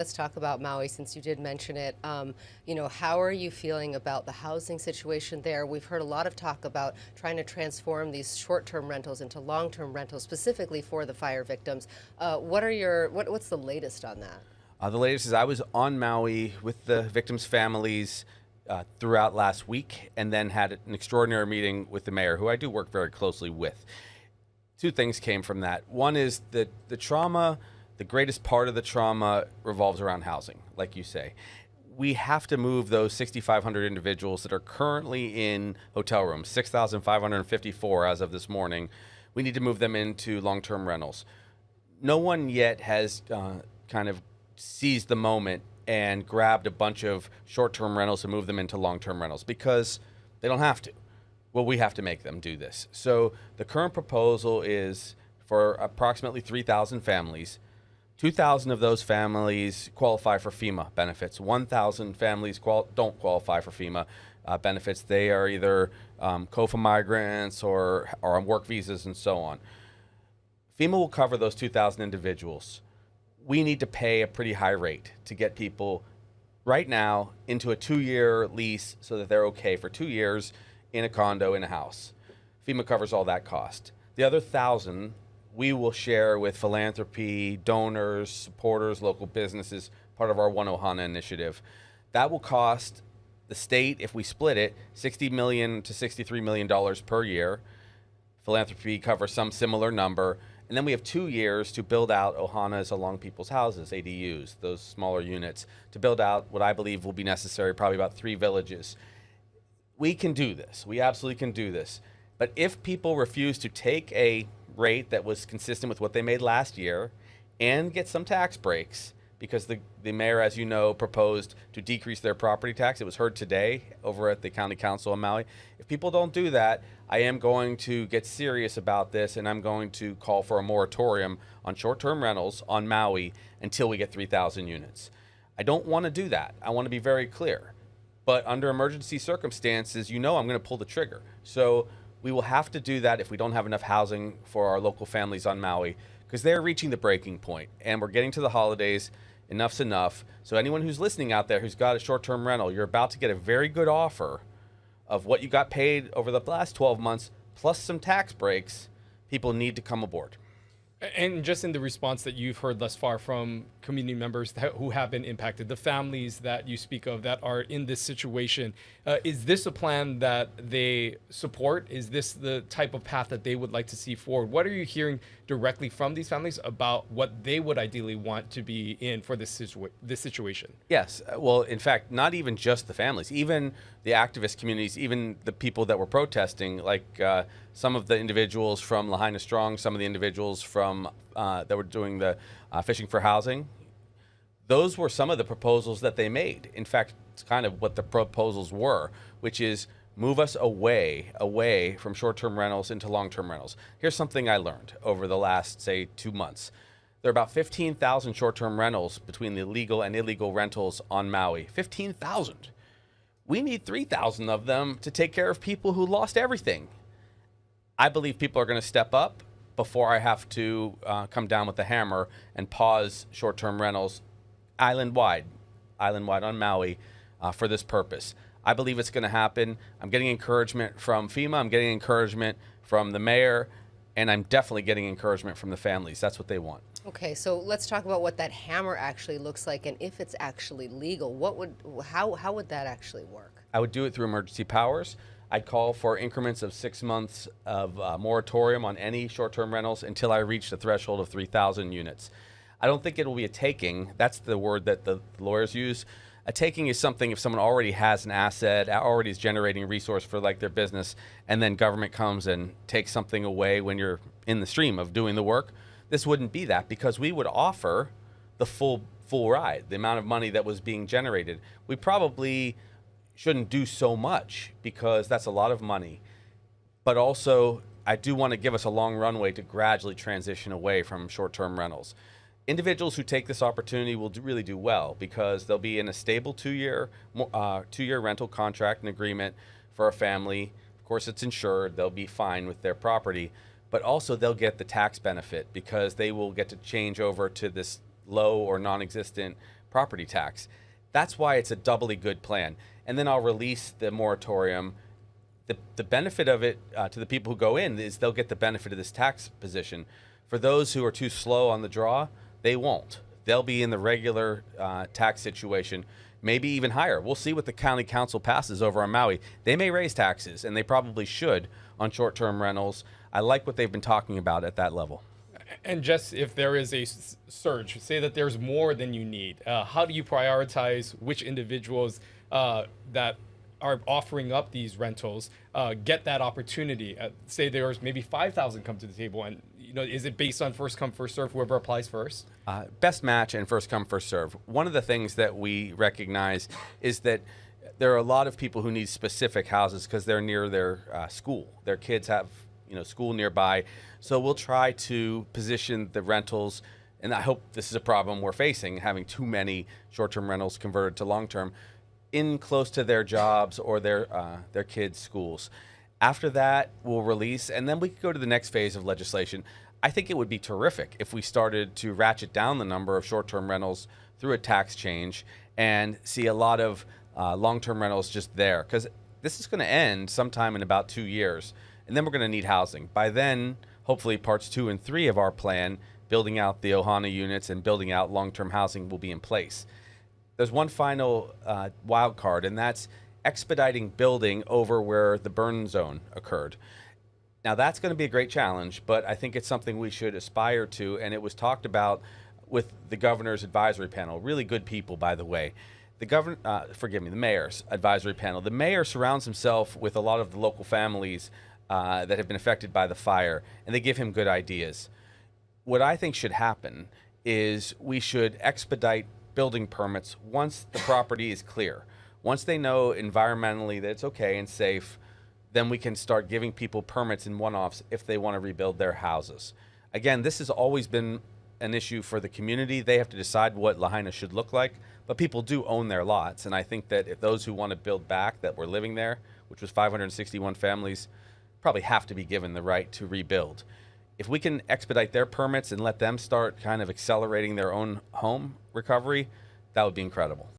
Let's talk about Maui since you did mention it. How are you feeling about the housing situation there? We've heard a lot of talk about trying to transform these short-term rentals into long-term rentals, specifically for the fire victims. What's the latest on that? The latest is I was on Maui with the victims' families throughout last week and then had an extraordinary meeting with the mayor, who I do work very closely with. Two things came from that. One is that the trauma, the greatest part of the trauma revolves around housing, like you say. We have to move those 6,500 individuals that are currently in hotel rooms, 6,554 as of this morning. We need to move them into long-term rentals. No one yet has kind of seized the moment and grabbed a bunch of short-term rentals and moved them into long-term rentals because they don't have to. Well, we have to make them do this. So the current proposal is for approximately 3,000 families. 2,000 of those families qualify for FEMA benefits. 1,000 families don't qualify for FEMA benefits. They are either COFA migrants or on work visas and so on. FEMA will cover those 2,000 individuals. We need to pay a pretty high rate to get people right now into a 2-year lease so that they're okay for 2 years in a condo, in a house. FEMA covers all that cost. The other 1,000 we will share with philanthropy, donors, supporters, local businesses, part of our One Ohana initiative. That will cost the state, if we split it, $60 million to $63 million per year. Philanthropy covers some similar number. And then we have 2 years to build out Ohanas along people's houses, ADUs, those smaller units, to build out what I believe will be necessary, probably about 3 villages. We can do this. We absolutely can do this. But if people refuse to take a rate that was consistent with what they made last year and get some tax breaks, because the mayor, as you know, proposed to decrease their property tax. It was heard today over at the county council in Maui. If people don't do that, I am going to get serious about this, and I'm going to call for a moratorium on short-term rentals on Maui until we get 3,000 units. I don't want to do that. I want to be very clear. But under emergency circumstances, I'm going to pull the trigger. So we will have to do that if we don't have enough housing for our local families on Maui, because they're reaching the breaking point, and we're getting to the holidays. Enough's enough. So anyone who's listening out there who's got a short-term rental, you're about to get a very good offer of what you got paid over the last 12 months, plus some tax breaks. People need to come aboard. And just in the response that you've heard thus far from community members who have been impacted, the families that you speak of that are in this situation, is this a plan that they support? Is this the type of path that they would like to see forward? What are you hearing directly from these families about what they would ideally want to be in for this situation? Yes. Well, in fact, not even just the families, even the activist communities, even the people that were protesting, like some of the individuals from Lahaina Strong, some of the individuals from that were doing the fishing for housing. Those were some of the proposals that they made. In fact, it's kind of what the proposals were, which is move us away from short-term rentals into long-term rentals. Here's something I learned over the last, say, 2 months. There are about 15,000 short-term rentals between the legal and illegal rentals on Maui. 15,000. We need 3,000 of them to take care of people who lost everything. I believe people are going to step up before I have to come down with the hammer and pause short-term rentals island-wide on Maui for this purpose. I believe it's going to happen. I'm getting encouragement from FEMA. I'm getting encouragement from the mayor, and I'm definitely getting encouragement from the families. That's what they want. Okay, so let's talk about what that hammer actually looks like, and if it's actually legal, how would that actually work? I would do it through emergency powers. I'd call for increments of 6 months of moratorium on any short-term rentals until I reach the threshold of 3,000 units. I don't think it will be a taking. That's the word that the lawyers use. A taking is something if someone already has an asset, already is generating a resource for like their business, and then government comes and takes something away when you're in the stream of doing the work. This wouldn't be that, because we would offer the full ride, the amount of money that was being generated. We probably shouldn't do so much because that's a lot of money. But also, I do want to give us a long runway to gradually transition away from short-term rentals. Individuals who take this opportunity will really do well because they'll be in a stable two-year rental contract and agreement for a family. Of course, it's insured. They'll be fine with their property. But also, they'll get the tax benefit because they will get to change over to this low or non-existent property tax. That's why it's a doubly good plan. And then I'll release the moratorium. The benefit of it to the people who go in is they'll get the benefit of this tax position. For those who are too slow on the draw, they won't. They'll be in the regular tax situation, maybe even higher. We'll see what the county council passes over on Maui. They may raise taxes, and they probably should on short-term rentals. I like what they've been talking about at that level. And just if there is a surge, say that there's more than you need, how do you prioritize which individuals that are offering up these rentals get that opportunity? Say there's maybe 5,000 come to the table, and is it based on first come first serve, whoever applies first? Best match and first come first serve. One of the things that we recognize is that there are a lot of people who need specific houses because they're near their school. Their kids have school nearby. So we'll try to position the rentals, and I hope this is a problem we're facing, having too many short-term rentals converted to long-term, in close to their jobs or their kids' schools. After that, we'll release, and then we could go to the next phase of legislation. I think it would be terrific if we started to ratchet down the number of short-term rentals through a tax change and see a lot of long-term rentals just there, because this is going to end sometime in about 2 years, and then we're going to need housing. By then, hopefully parts 2 and 3 of our plan, building out the Ohana units and building out long-term housing, will be in place. There's one final wild card, and that's expediting building over where the burn zone occurred. Now, that's going to be a great challenge, but I think it's something we should aspire to, and it was talked about with the governor's advisory panel. Really good people, by the way. The mayor's advisory panel. The mayor surrounds himself with a lot of the local families that have been affected by the fire, and they give him good ideas. What I think should happen is we should expedite building permits once the property is clear. Once they know environmentally that it's okay and safe, then we can start giving people permits in one-offs if they want to rebuild their houses. Again, this has always been an issue for the community. They have to decide what Lahaina should look like, but people do own their lots, and I think that if those who want to build back that were living there, which was 561 families, probably have to be given the right to rebuild. If we can expedite their permits and let them start kind of accelerating their own home recovery, that would be incredible.